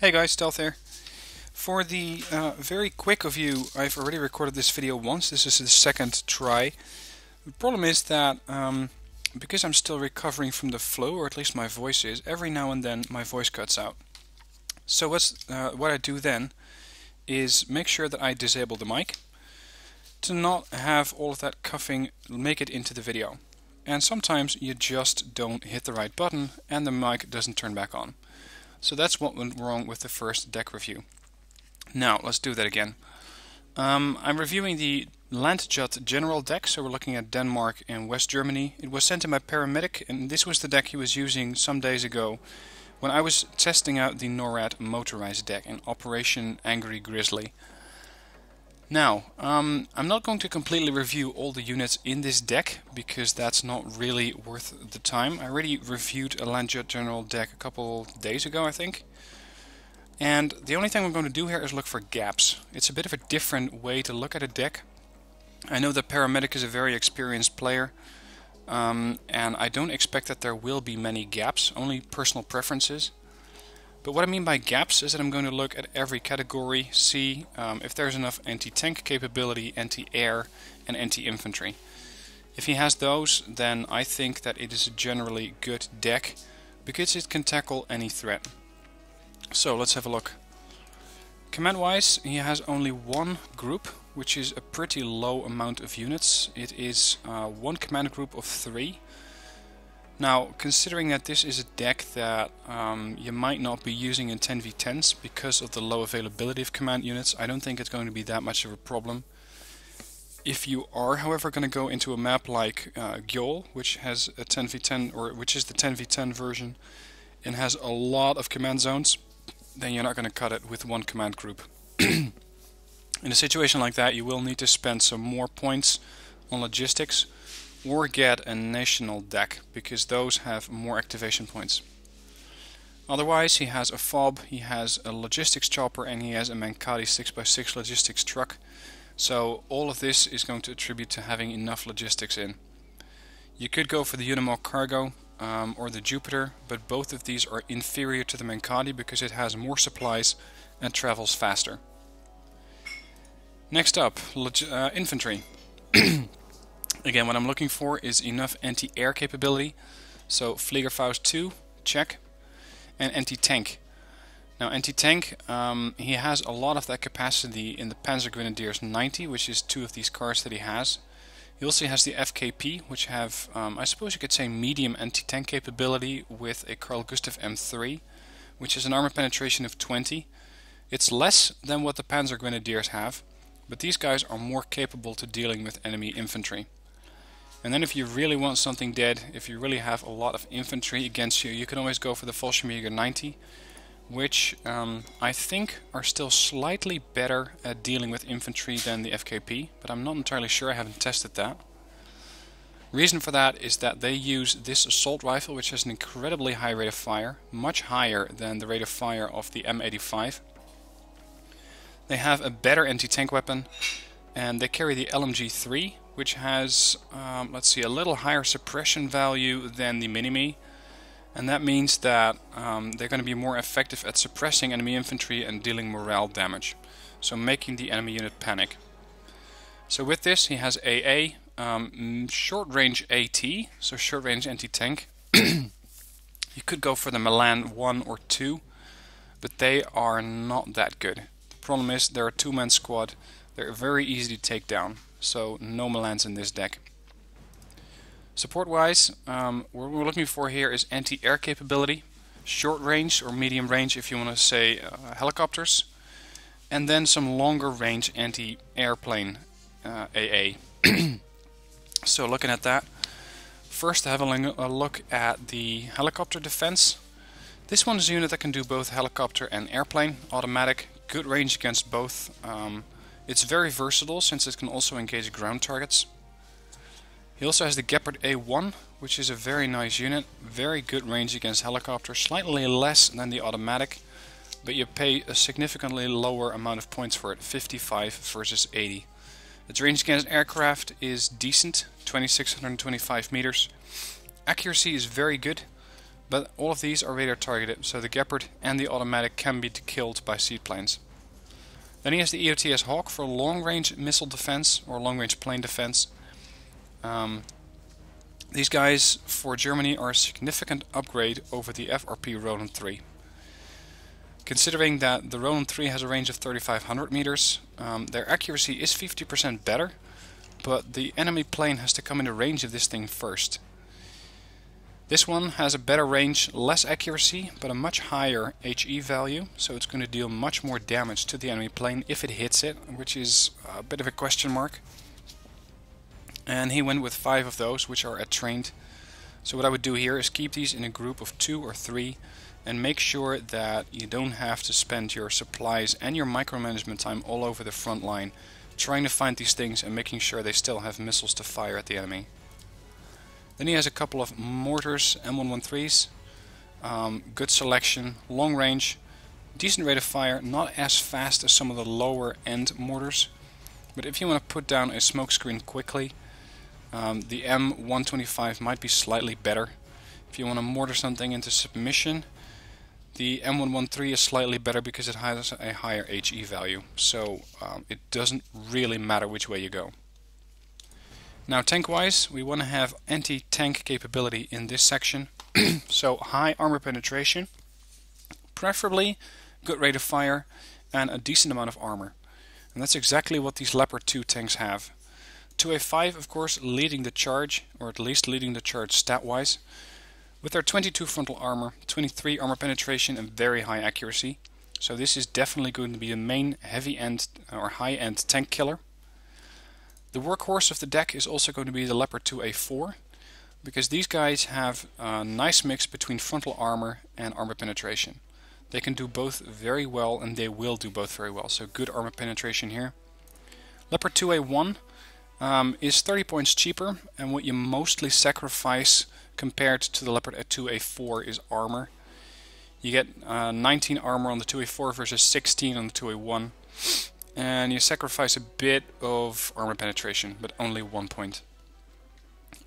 Hey guys, Stealth here. For the very quick of you, I've already recorded this video once. This is the second try. The problem is that because I'm still recovering from the flu, or at least my voice is, every now and then my voice cuts out. So what I do then is make sure that I disable the mic to not have all of that coughing make it into the video. And sometimes you just don't hit the right button and the mic doesn't turn back on. So that's what went wrong with the first deck review. Now, let's do that again. I'm reviewing the LANDJUT General deck, so we're looking at Denmark and West Germany. It was sent to my paramedic, and this was the deck he was using some days ago when I was testing out the NORAD motorized deck in Operation Angry Grizzly. Now, I'm not going to completely review all the units in this deck, because that's not really worth the time. I already reviewed a LANDJUT General deck a couple days ago, I think. And the only thing I'm going to do here is look for gaps. It's a bit of a different way to look at a deck. I know that Paramedic is a very experienced player, and I don't expect that there will be many gaps, only personal preferences. But what I mean by gaps is that I'm going to look at every category, see if there's enough anti-tank capability, anti-air and anti-infantry. If he has those, then I think that it is a generally good deck because it can tackle any threat. So let's have a look. Command-wise, he has only one group, which is a pretty low amount of units. It is one command group of 3. Now, considering that this is a deck that you might not be using in 10v10s because of the low availability of command units, I don't think it's going to be that much of a problem. If you are, however, going to go into a map like Gjol, which has a 10v10, or which is the 10v10 version, and has a lot of command zones, then you're not going to cut it with one command group. In a situation like that, you will need to spend some more points on logistics, or get a national deck, because those have more activation points. Otherwise, he has a FOB, he has a logistics chopper, and he has a Mankadi 6x6 logistics truck. So all of this is going to attribute to having enough logistics in. You could go for the Unimog Cargo or the Jupiter, but both of these are inferior to the Mankadi because it has more supplies and travels faster. Next up, infantry. Again, what I'm looking for is enough anti-air capability. So Fliegerfaust 2, check. And anti-tank. Now anti-tank, he has a lot of that capacity in the Panzer Grenadiers 90, which is 2 of these cars that he has. He also has the FKP, which have, I suppose you could say, medium anti-tank capability with a Carl Gustav M3, which is an armor penetration of 20. It's less than what the Panzer Grenadiers have, but these guys are more capable to dealing with enemy infantry. And then if you really want something dead, if you really have a lot of infantry against you, you can always go for the Fallschirmjäger 90, which I think are still slightly better at dealing with infantry than the FKP, but I'm not entirely sure, I haven't tested that. Reason for that is that they use this assault rifle, which has an incredibly high rate of fire, much higher than the rate of fire of the M85. They have a better anti-tank weapon, and they carry the LMG-3, which has, let's see, a little higher suppression value than the Mini-Me. And that means that they're going to be more effective at suppressing enemy infantry and dealing morale damage. So making the enemy unit panic. So with this he has AA, short range AT, so short range anti-tank. You could go for the Milan 1 or 2, but they are not that good. The problem is they're a 2-man squad, they're very easy to take down. So no Milans in this deck. Support wise, what we're looking for here is anti-air capability, short range or medium range if you want to say helicopters, and then some longer range anti-airplane AA. So looking at that, first having a look at the helicopter defense. This one is a unit that can do both helicopter and airplane, automatic, good range against both. It's very versatile since it can also engage ground targets. He also has the Gepard A1, which is a very nice unit, very good range against helicopters, slightly less than the automatic, but you pay a significantly lower amount of points for it, 55 versus 80. Its range against aircraft is decent, 2625 meters. Accuracy is very good, but all of these are radar targeted, so the Gepard and the automatic can be killed by seaplanes. Then he has the EOTS Hawk for long-range missile defense or long-range plane defense. These guys for Germany are a significant upgrade over the FRP Roland 3. Considering that the Roland 3 has a range of 3,500 meters, their accuracy is 50% better, but the enemy plane has to come into range of this thing first. This one has a better range, less accuracy, but a much higher HE value, so it's going to deal much more damage to the enemy plane if it hits it, which is a bit of a question mark. And he went with 5 of those, which are trained. So what I would do here is keep these in a group of 2 or 3 and make sure that you don't have to spend your supplies and your micromanagement time all over the front line trying to find these things and making sure they still have missiles to fire at the enemy. Then he has a couple of mortars, M113s, good selection, long range, decent rate of fire, not as fast as some of the lower end mortars, but if you want to put down a smoke screen quickly, the M125 might be slightly better. If you want to mortar something into submission, the M113 is slightly better because it has a higher HE value, so it doesn't really matter which way you go. Now tank-wise, we want to have anti-tank capability in this section, so high armor penetration, preferably good rate of fire, and a decent amount of armor. And that's exactly what these Leopard 2 tanks have. 2A5, of course, leading the charge, or at least leading the charge stat-wise, with their 22 frontal armor, 23 armor penetration, and very high accuracy. So this is definitely going to be the main heavy-end or high-end tank killer. The workhorse of the deck is also going to be the Leopard 2A4, because these guys have a nice mix between frontal armor and armor penetration. They can do both very well, and they will do both very well, so good armor penetration here. Leopard 2A1 is 30 points cheaper, and what you mostly sacrifice compared to the Leopard 2A4 is armor. You get 19 armor on the 2A4 versus 16 on the 2A1. And you sacrifice a bit of armor penetration, but only 1 point.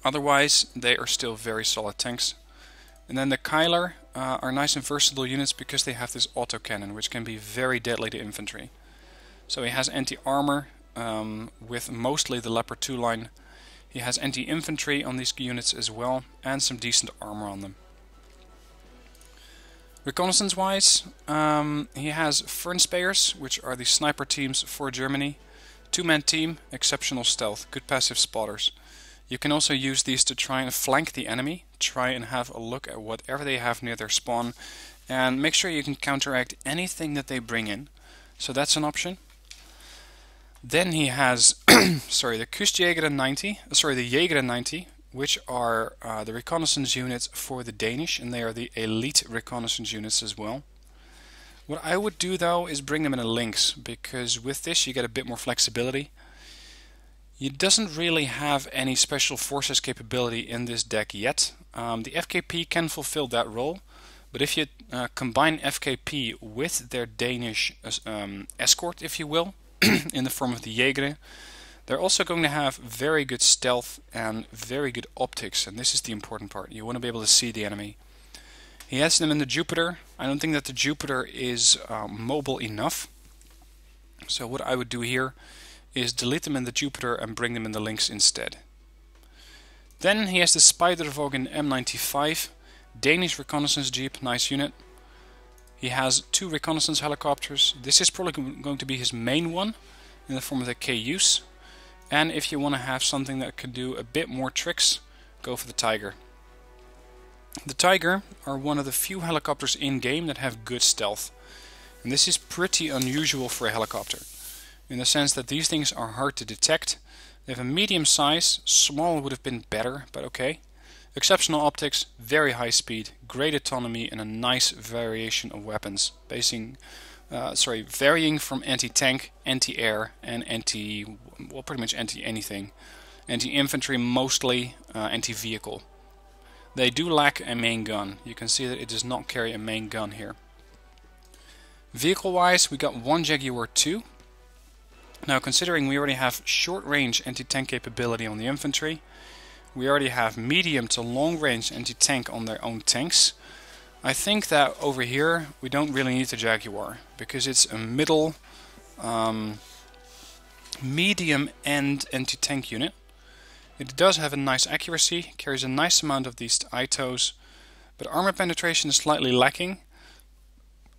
Otherwise, they are still very solid tanks. And then the Kyler are nice and versatile units because they have this autocannon, which can be very deadly to infantry. So he has anti-armor with mostly the Leopard 2 line. He has anti-infantry on these units as well, and some decent armor on them. Reconnaissance wise, he has Fernspeyers, which are the sniper teams for Germany. 2-man team, exceptional stealth, good passive spotters. You can also use these to try and flank the enemy, try and have a look at whatever they have near their spawn, and make sure you can counteract anything that they bring in. So that's an option. Then he has the Kustjäger 90, the Jäger 90, which are the reconnaissance units for the Danish, and they are the elite reconnaissance units as well. What I would do though is bring them in a Lynx, because with this you get a bit more flexibility. It doesn't really have any special forces capability in this deck yet. The FKP can fulfill that role, but if you combine FKP with their Danish escort, if you will, in the form of the Jäger, they're also going to have very good stealth and very good optics, and this is the important part. You want to be able to see the enemy. He has them in the Jupiter. I don't think that the Jupiter is mobile enough. So what I would do here is delete them in the Jupiter and bring them in the Lynx instead. Then he has the Spidervoggen M95, Danish reconnaissance jeep, nice unit. He has 2 reconnaissance helicopters. This is probably going to be his main one in the form of the KUs. And if you want to have something that can do a bit more tricks, go for the Tiger. The Tiger are one of the few helicopters in game that have good stealth. And this is pretty unusual for a helicopter, in the sense that these things are hard to detect. They have a medium size, small would have been better, but okay. Exceptional optics, very high speed, great autonomy, and a nice variation of weapons, varying from anti-tank, anti-air, and pretty much anti-anything. Anti-infantry, mostly anti-vehicle. They do lack a main gun. You can see that it does not carry a main gun here. Vehicle-wise, we got 1 Jaguar 2. Now, considering we already have short-range anti-tank capability on the infantry, We already have medium to long range anti-tank on their own tanks. I think that over here we don't really need the Jaguar because it's a middle medium end anti-tank unit. It does have a nice accuracy, carries a nice amount of these ITOs, but armor penetration is slightly lacking.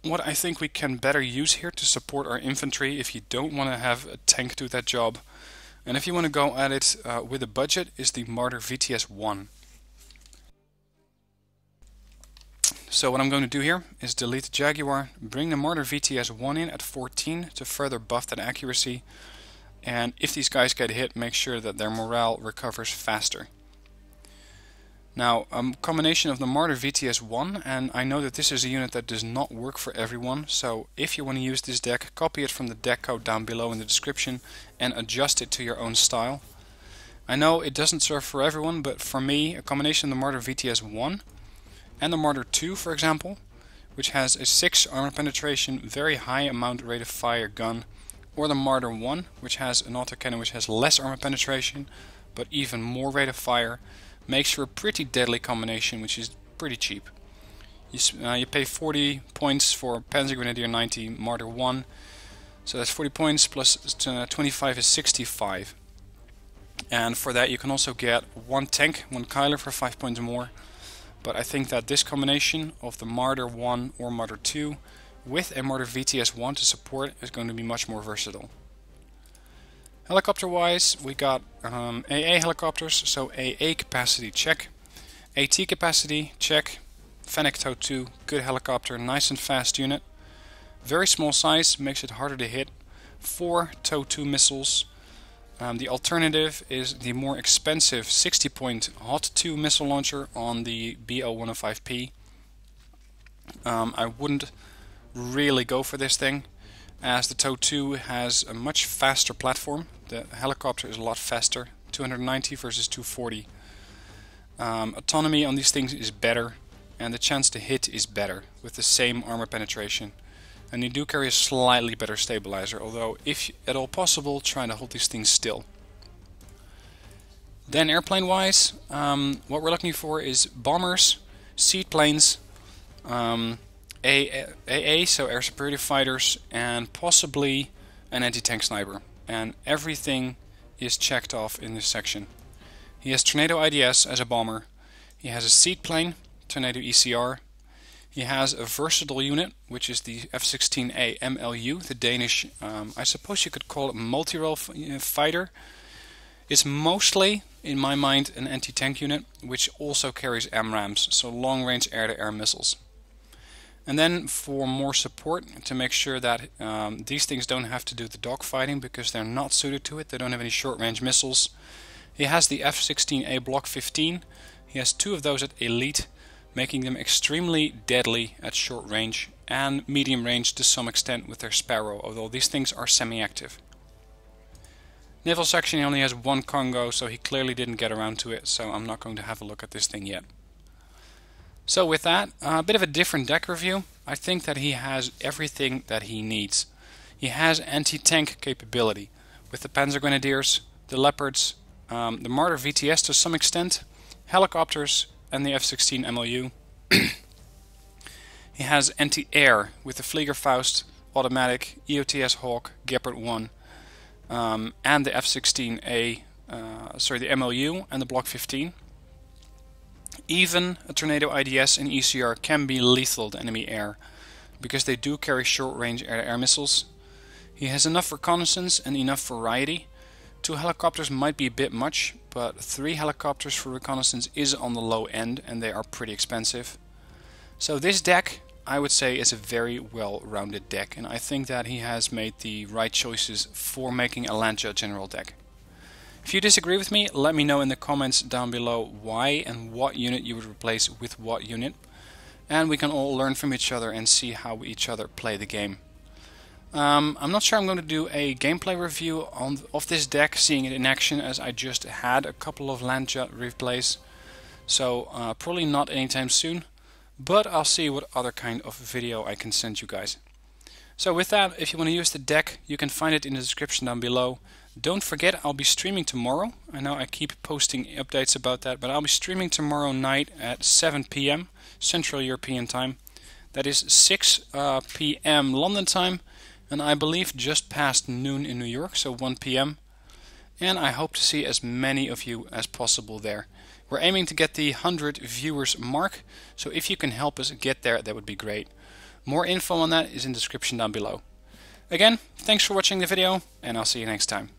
What I think we can better use here to support our infantry if you don't want to have a tank do that job, and if you want to go at it with a budget, is the Marder VTS-1. So what I'm going to do here is delete the Jaguar, bring the Marder VTS-1 in at 14 to further buff that accuracy, and if these guys get hit, make sure that their morale recovers faster. Now, a combination of the Marder VTS-1, and I know that this is a unit that does not work for everyone, so if you want to use this deck, copy it from the deck code down below in the description and adjust it to your own style. I know it doesn't serve for everyone, but for me, a combination of the Marder VTS-1 and the Marder 2, for example, which has a 6 armor penetration, very high amount rate of fire gun, or the Marder 1, which has an autocannon which has less armor penetration, but even more rate of fire, makes for a pretty deadly combination, which is pretty cheap. You pay 40 points for Panzer Grenadier 90 Marder 1, so that's 40 points plus 25 is 65. And for that you can also get one tank, one Kyler for 5 points more. But I think that this combination of the Marder 1 or Marder 2 with a Marder VTS-1 to support is going to be much more versatile. Helicopter wise, we got AA helicopters, so AA capacity check, AT capacity check, Fennec TOW 2, good helicopter, nice and fast unit, very small size, makes it harder to hit, 4 TOW 2 missiles. The alternative is the more expensive 60 point Hot 2 missile launcher on the BO-105P. I wouldn't really go for this thing, as the TOW 2 has a much faster platform. The helicopter is a lot faster, 290 versus 240. Autonomy on these things is better, and the chance to hit is better with the same armor penetration. And you do carry a slightly better stabilizer, although if at all possible, try to hold these things still. Then airplane wise, what we're looking for is bombers, seaplanes, AA, so air superiority fighters, and possibly an anti-tank sniper. And everything is checked off in this section. He has Tornado IDS as a bomber. He has a seaplane, Tornado ECR. He has a versatile unit, which is the F-16A MLU, the Danish, I suppose you could call it multi-role fighter. It's mostly, in my mind, an anti-tank unit, which also carries MRAMs, so long-range air-to-air missiles. And then for more support, to make sure that these things don't have to do the dogfighting because they're not suited to it, they don't have any short-range missiles. He has the F-16A Block 15. He has 2 of those at Elite, making them extremely deadly at short range and medium range to some extent with their Sparrow, although these things are semi-active. Naval section, he only has 1 Congo, so he clearly didn't get around to it, so I'm not going to have a look at this thing yet. So with that, a bit of a different deck review. I think that he has everything that he needs. He has anti-tank capability with the Panzer Grenadiers, the Leopards, the Marder VTS to some extent, helicopters, and the F-16 MLU. He has anti-air with the Fliegerfaust, automatic, EOTS Hawk, Gepard 1, and the F-16A, the MLU and the Block 15. Even a Tornado IDS and ECR can be lethal to enemy air, because they do carry short-range air-to-air missiles. He has enough reconnaissance and enough variety. 2 helicopters might be a bit much, but 3 helicopters for reconnaissance is on the low end, and they are pretty expensive. So this deck, I would say, is a very well-rounded deck, and I think that he has made the right choices for making a LANDJUT General deck. If you disagree with me, let me know in the comments down below why and what unit you would replace with what unit, and we can all learn from each other and see how each other play the game. I'm not sure I'm going to do a gameplay review of this deck, seeing it in action, as I just had a couple of LANDJUT replays, so probably not anytime soon, but I'll see what other kind of video I can send you guys. So with that, if you want to use the deck, you can find it in the description down below. Don't forget, I'll be streaming tomorrow. I know I keep posting updates about that, but I'll be streaming tomorrow night at 7 p.m. Central European time. That is 6 p.m. London time, and I believe just past noon in New York, so 1 p.m. And I hope to see as many of you as possible there. We're aiming to get the 100 viewers mark, so if you can help us get there, that would be great. More info on that is in the description down below. Again, thanks for watching the video, and I'll see you next time.